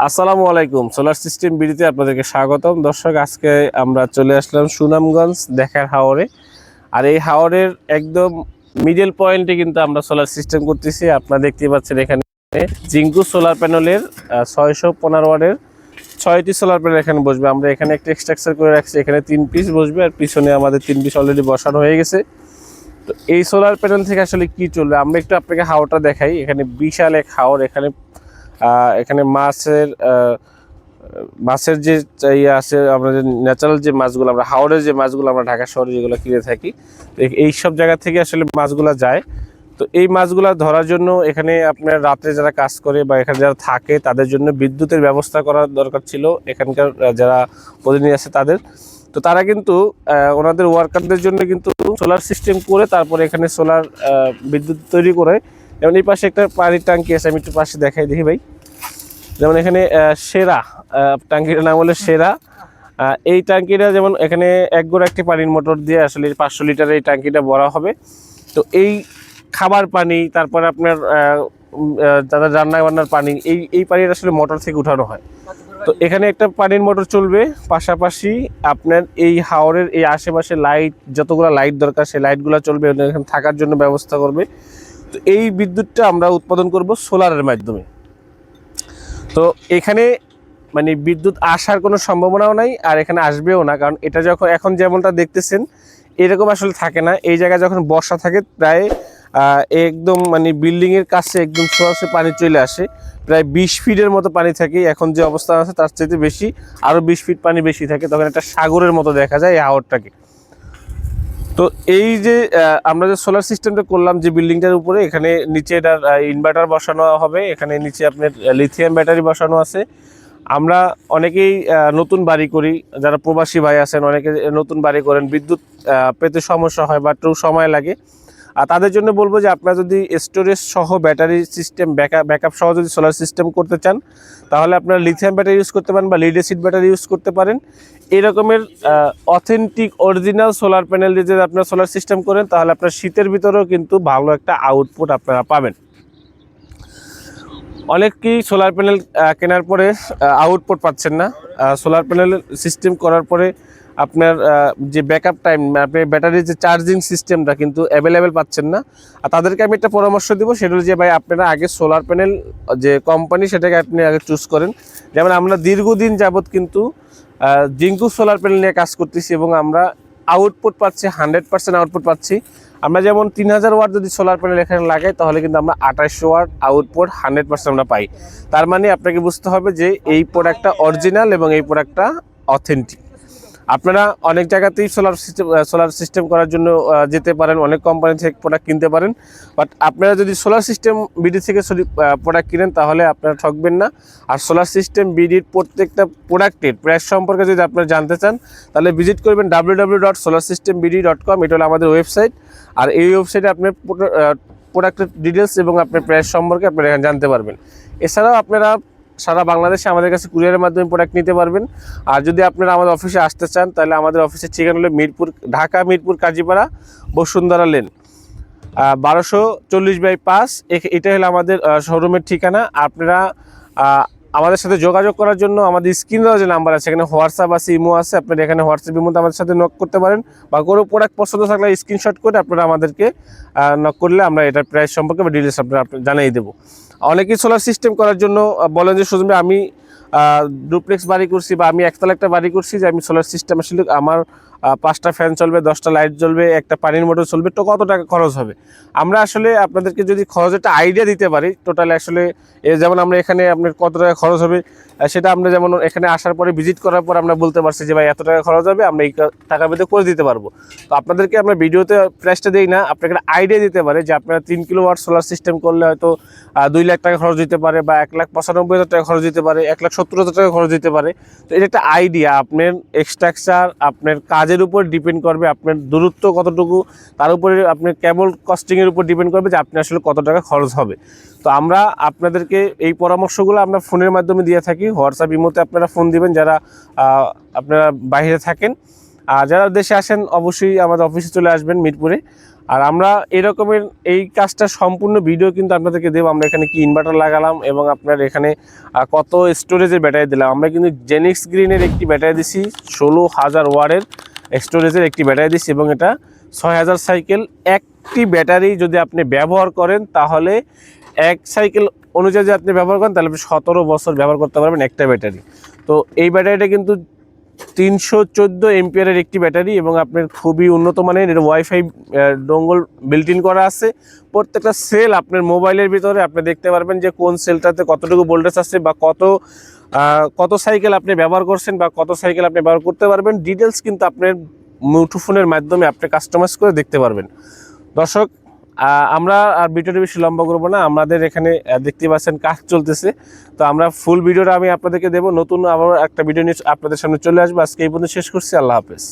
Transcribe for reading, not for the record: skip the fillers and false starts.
আসসালামু আলাইকুম। Solar system বিডিতে আপনাদেরকে স্বাগতম। দর্শক, আজকে আমরা চলে আসলাম সুনামগঞ্জ দেখার হাওরে। আর এই হাওরের একদম মিডল পয়েন্টে কিন্তু আমরা সোলার সিস্টেম করতেছি। আপনারা দেখতে পাচ্ছেন এখানে জিঙ্কু সোলার প্যানেলের 615 ওয়াটের 6টি সোলার প্যানেল এখানে বসবে। আমরা এখানে একটা স্ট্রাকচার করে রাখছি, এখানে 3 পিস বসবে আর পিছনে আমাদের 3 পিস অলরেডি বসানো হয়ে গেছে। তো এই সোলার প্যানেল থেকে আসলে কি চলবে আমরা একটু আপনাকে হাওরটা দেখাই। এখানে বিশাল এক হাওর। এখানে এখানে মাছের যে ইয়ে আছে, আমরা যে ন্যাচারাল যে মাছগুলো, আমরা হাওরের যে মাছগুলো আমরা ঢাকা শহরে যেগুলো কিনে থাকি, এই সব জায়গা থেকে আসলে মাছগুলো যায়। তো এই মাছগুলো ধরার জন্য এখানে আপনার রাত্রে যারা কাজ করে বা এখানে যারা থাকে তাদের জন্য বিদ্যুতের ব্যবস্থা করার দরকার ছিল এখানকার যারা প্রতিনিধি আছে তাদের। তো তারা কিন্তু ওনাদের ওয়ার্কারদের জন্য কিন্তু সোলার সিস্টেম করে তারপরে এখানে সোলার বিদ্যুৎ তৈরি করে। যেমন এই পাশে একটা পানির ট্যাঙ্কি আছে, আমি একটু পাশে দেখাই দেখি ভাই। যেমন এখানে সেরা ট্যাঙ্কিটার নাম হলো সেরা। এই ট্যাঙ্কিটা যেমন এখানে এক গোড়া একটি পানির মোটর দিয়ে আসলে 500 লিটারের এই ট্যাঙ্কিটা ভরা হবে। তো এই খাবার পানি, তারপরে আপনার তাদের রান্না বান্নার পানি, এই পানির আসলে মোটর থেকে উঠানো হয়। তো এখানে একটা পানির মোটর চলবে, পাশাপাশি আপনার এই হাওরের এই আশেপাশে লাইট, যতগুলো লাইট দরকার সেই লাইটগুলো চলবে, এখানে থাকার জন্য ব্যবস্থা করবে। তো এই বিদ্যুৎটা আমরা উৎপাদন করব সোলারের মাধ্যমে। তো এখানে মানে বিদ্যুৎ আসার কোনো সম্ভাবনাও নাই, আর এখানে আসবেও না, কারণ এটা যখন এখন যেমনটা দেখতেছেন এরকম আসলে থাকে না। এই জায়গায় যখন বর্ষা থাকে প্রায় একদম মানে বিল্ডিংয়ের কাছে একদম সরাসরি পানি চলে আসে। প্রায় 20 ফিটের মতো পানি থাকে। এখন যে অবস্থা আছে তার চাইতে বেশি, আরও 20 ফিট পানি বেশি থাকে। তখন একটা সাগরের মতো দেখা যায় এই হাওরটাকে। তো এই যে আমরা যে সোলার সিস্টেমটা করলাম যে বিল্ডিংটার উপরে, এখানে নিচে এটার ইনভার্টার বসানো হবে। এখানে নিচে আপনার লিথিয়াম ব্যাটারি বসানো আছে। আমরা অনেকেই নতুন বাড়ি করি, যারা প্রবাসী ভাই আছেন অনেকে নতুন বাড়ি করেন, বিদ্যুৎ পেতে সমস্যা হয় বা একটু সময় লাগে। আর তাদের জন্য বলবো যে আপনারা যদি স্টোরেজ সহ ব্যাটারি সিস্টেম ব্যাকআপ সহ যদি সোলার সিস্টেম করতে চান, তাহলে আপনারা লিথিয়াম ব্যাটারি ইউজ করতে পারেন বা লিড অ্যাসিড ব্যাটারি ইউজ করতে পারেন। এই রকমের অথেন্টিক অরিজিনাল সোলার প্যানেল দিয়ে যদি আপনারা সোলার সিস্টেম করেন, তাহলে আপনার শীতের ভিতরেও কিন্তু ভালো একটা আউটপুট আপনারা পাবেন। অনেকেই সোলার প্যানেল কেনার পরে আউটপুট পাচ্ছেন না। সোলার প্যানেল সিস্টেম করার পরে আপনার যে ব্যাকআপ টাইম, আপনি ব্যাটারির যে চার্জিং সিস্টেমটা কিন্তু অ্যাভেলেবেল পাচ্ছেন না। আর তাদেরকে আমি একটা পরামর্শ দেবো, সেটা হলো যে ভাই আপনারা আগে সোলার প্যানেল যে কোম্পানি সেটাকে আপনি আগে চুজ করেন। যেমন আমরা দীর্ঘদিন যাবৎ কিন্তু জিঙ্কু সোলার প্যানেল নিয়ে কাজ করতেছি এবং আমরা আউটপুট পাচ্ছি, 100% আউটপুট পাচ্ছি। আমরা যেমন 3000 ওয়াট যদি সোলার প্যানেল এখানে লাগাই, তাহলে কিন্তু আমরা 2800 ওয়াট আউটপুট 100% আমরা পাই। তার মানে আপনাকে বুঝতে হবে যে এই প্রোডাক্টটা অরিজিনাল এবং এই প্রোডাক্টটা অথেন্টিক। আপনারা অনেক জায়গাতেই সোলার সিস্টেম করার জন্য যেতে পারেন, অনেক কোম্পানি থেকে প্রোডাক্ট কিনতে পারেন। বাট আপনারা যদি সোলার সিস্টেম বিডি থেকে প্রোডাক্ট কিনেন তাহলে আপনারা ঠকবেন না। আর সোলার সিস্টেম বিডির প্রত্যেকটা প্রোডাক্টের প্রাইস সম্পর্কে যদি আপনারা জানতে চান, তাহলে ভিজিট করবেন www.solarsystembd.com। এটা হলো আমাদের ওয়েবসাইট। আর এই ওয়েবসাইটে আপনার প্রোডাক্টের ডিটেলস এবং আপনার প্রাইস সম্পর্কে আপনারা এখানে জানতে পারবেন। এছাড়াও আপনারা সারা বাংলাদেশে আমাদের কাছে কুরিয়ারের মাধ্যমে প্রোডাক্ট নিতে পারবেন। আর যদি আপনারা আমাদের অফিসে আসতে চান, তাহলে আমাদের অফিসের ঠিকানা হলো ঢাকা মিরপুর কাজীপাড়া বসুন্ধরা লেন 1240/5। এটা হলো আমাদের শোরুমের ঠিকানা। আপনারা আমাদের সাথে যোগাযোগ করার জন্য আমাদের স্ক্রিনে যে নাম্বার আছে, এখানে হোয়াটসঅ্যাপ আছে, ইমো আছে। আপনারা এখানে হোয়াটসঅ্যাপ ইমোতে আমাদের সাথে নক করতে পারেন, বা কোনো প্রোডাক্ট পছন্দ থাকলে স্ক্রিনশট করে আপনারা আমাদেরকে নক করলে আমরা এটার প্রাইস সম্পর্কে বা ডিটেলস আপনারা জানিয়ে দেবো। অনেকেই সোলার সিস্টেম করার জন্য বলেন যে শুধু আমি ডুপ্লেক্স বাড়ি করছি বা আমি একতলা একটা বাড়ি করছি, যে আমি সোলার সিস্টেম আসলে আমার 5টা ফ্যান চলবে, 10টা লাইট জ্বলবে, একটা পানির মোটর চলবে, তো কত টাকা খরচ হবে। আমরা আসলে আপনাদেরকে যদি খরচের একটা আইডিয়া দিতে পারি টোটাল আসলে, যেমন আমরা এখানে আপনার কত টাকা খরচ হবে সেটা আমরা যেমন এখানে আসার পরে ভিজিট করার পর আমরা বলতে পারছি যে ভাই এত টাকা খরচ হবে, আমরা এই টাকার ভিতরে করে দিতে পারবো। তো আপনাদেরকে আমরা ভিডিওতে প্রাইসটা দিই না, আপনাকে একটা আইডিয়া দিতে পারে যে আপনারা 3 কিলোওয়াট সোলার সিস্টেম করলে হয়তো 2 লাখ টাকা খরচ দিতে পারে, বা 1,95,000 টাকা খরচ দিতে পারে, 1,70,000 টাকা খরচ দিতে পারে। তো এটা একটা আইডিয়া। আপনার স্ট্রাকচার আপনার কাজের উপর ডিপেন্ড করবে, আপনার দূরত্ব কতটুকু তার উপরে আপনার কেবল কস্টিংয়ের উপর ডিপেন্ড করবে যে আপনি আসলে কত টাকা খরচ হবে। তো আমরা আপনাদেরকে এই পরামর্শগুলো আমরা ফোনের মাধ্যমে দিয়ে থাকি। হোয়াটসঅ্যাপ ইমোতে আপনারা ফোন দিবেন যারা আপনারা বাইরে থাকেন। আর যারা দেশে আসেন অবশ্যই আমাদের অফিসে চলে আসবেন মিরপুরে। আর আমরা এরকমের এই কাজটা সম্পূর্ণ ভিডিও কিন্তু আপনাদেরকে দেবো। আমরা এখানে কি ইনভার্টার লাগালাম এবং আপনার এখানে কত স্টোরেজের ব্যাটারি দিলাম। আমরা কিন্তু জেনিক্স গ্রিনের একটি ব্যাটারি দিছি, 16,000 ওয়াটের স্টোরেজের একটি ব্যাটারি দিছি এবং এটা 6,000 সাইকেল। একটি ব্যাটারি যদি আপনি ব্যবহার করেন তাহলে এক সাইকেল অনুযায়ী যদি আপনি ব্যবহার করেন তাহলে আপনি 17 বছর ব্যবহার করতে পারবেন একটা ব্যাটারি। তো এই ব্যাটারিটা কিন্তু 314 এম্পিয়ারের একটি ব্যাটারি এবং আপনার খুবই উন্নত মানের। এর ওয়াইফাই ডোঙ্গল বিল্ট ইন করা আছে। প্রত্যেকটা সেল আপনার মোবাইলের ভিতরে আপনি দেখতে পারবেন যে কোন সেলটাতে কতটুকু ভোল্টেজ আছে বা কত সাইকেল আপনি ব্যবহার করছেন বা কত সাইকেল আপনি ব্যবহার করতে পারবেন। ডিটেলস কিন্তু আপনার মুঠোফোনের মাধ্যমে আপনি কাস্টমাইজ করে দেখতে পারবেন। দর্শক, আমরা আর ভিডিওটা বেশি লম্বা করবো না। আমাদের এখানে দেখতে পাচ্ছেন কাজ চলতেছে, তো আমরা ফুল ভিডিওটা আমি আপনাদেরকে দেবো। নতুন আবার একটা ভিডিও নিয়ে আপনাদের সামনে চলে আসবো। আজকে এই পর্যন্ত শেষ করছি। আল্লাহ হাফেজ।